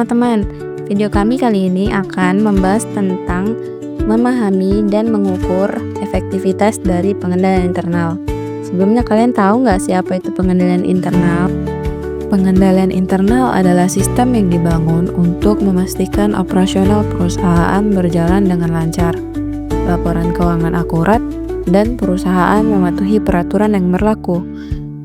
teman-teman. Video kami kali ini akan membahas tentang memahami dan mengukur efektivitas dari pengendalian internal. Sebelumnya kalian tahu nggak sih apa itu pengendalian internal? Pengendalian internal adalah sistem yang dibangun untuk memastikan operasional perusahaan berjalan dengan lancar, laporan keuangan akurat, dan perusahaan mematuhi peraturan yang berlaku.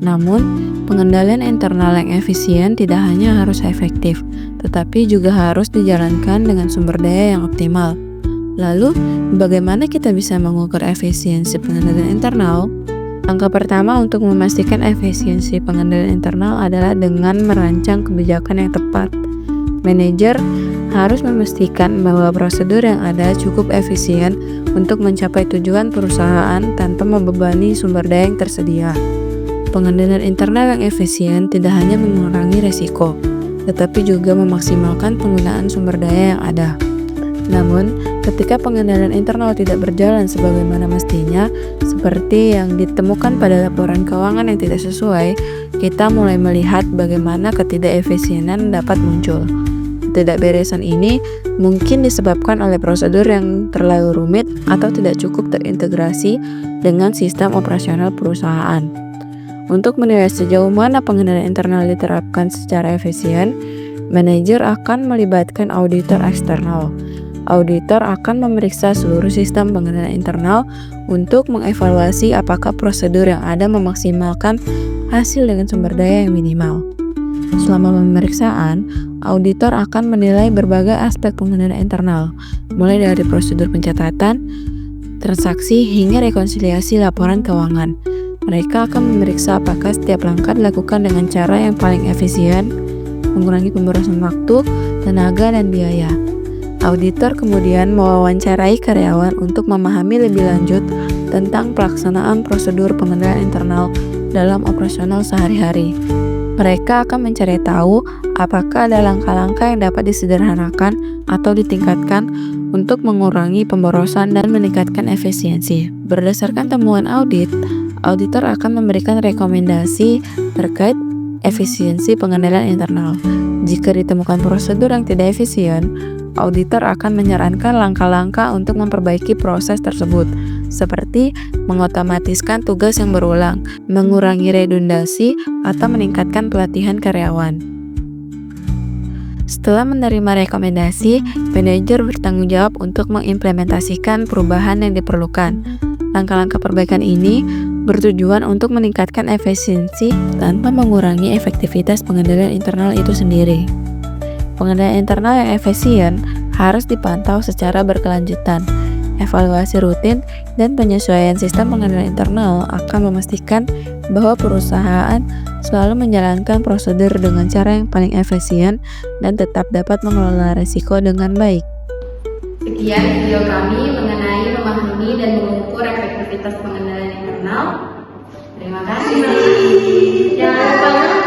Namun, pengendalian internal yang efisien tidak hanya harus efektif, tetapi juga harus dijalankan dengan sumber daya yang optimal. Lalu, bagaimana kita bisa mengukur efisiensi pengendalian internal? Langkah pertama untuk memastikan efisiensi pengendalian internal adalah dengan merancang kebijakan yang tepat. Manajer harus memastikan bahwa prosedur yang ada cukup efisien untuk mencapai tujuan perusahaan tanpa membebani sumber daya yang tersedia. Pengendalian internal yang efisien tidak hanya mengurangi resiko, tetapi juga memaksimalkan penggunaan sumber daya yang ada. Namun, ketika pengendalian internal tidak berjalan sebagaimana mestinya, seperti yang ditemukan pada laporan keuangan yang tidak sesuai, kita mulai melihat bagaimana ketidakefisienan dapat muncul. Ketidakberesan ini mungkin disebabkan oleh prosedur yang terlalu rumit atau tidak cukup terintegrasi dengan sistem operasional perusahaan. Untuk menilai sejauh mana pengendalian internal diterapkan secara efisien, manajer akan melibatkan auditor eksternal. Auditor akan memeriksa seluruh sistem pengendalian internal untuk mengevaluasi apakah prosedur yang ada memaksimalkan hasil dengan sumber daya yang minimal. Selama pemeriksaan, auditor akan menilai berbagai aspek pengendalian internal, mulai dari prosedur pencatatan, transaksi, hingga rekonsiliasi laporan keuangan. Mereka akan memeriksa apakah setiap langkah dilakukan dengan cara yang paling efisien, mengurangi pemborosan waktu, tenaga, dan biaya. Auditor kemudian mewawancarai karyawan untuk memahami lebih lanjut tentang pelaksanaan prosedur pengendalian internal dalam operasional sehari-hari. Mereka akan mencari tahu apakah ada langkah-langkah yang dapat disederhanakan atau ditingkatkan untuk mengurangi pemborosan dan meningkatkan efisiensi. Berdasarkan temuan audit, auditor akan memberikan rekomendasi terkait efisiensi pengendalian internal. Jika ditemukan prosedur yang tidak efisien, auditor akan menyarankan langkah-langkah untuk memperbaiki proses tersebut, seperti mengotomatiskan tugas yang berulang, mengurangi redundasi, atau meningkatkan pelatihan karyawan. Setelah menerima rekomendasi, manajer bertanggung jawab untuk mengimplementasikan perubahan yang diperlukan. Langkah-langkah perbaikan ini bertujuan untuk meningkatkan efisiensi tanpa mengurangi efektivitas pengendalian internal itu sendiri. Pengendalian internal yang efisien harus dipantau secara berkelanjutan. Evaluasi rutin dan penyesuaian sistem pengendalian internal akan memastikan bahwa perusahaan selalu menjalankan prosedur dengan cara yang paling efisien dan tetap dapat mengelola risiko dengan baik. Sekian video kami mengenai memahami dan mengukur efektivitas pengendalian internal. Terima kasih. Jangan lupa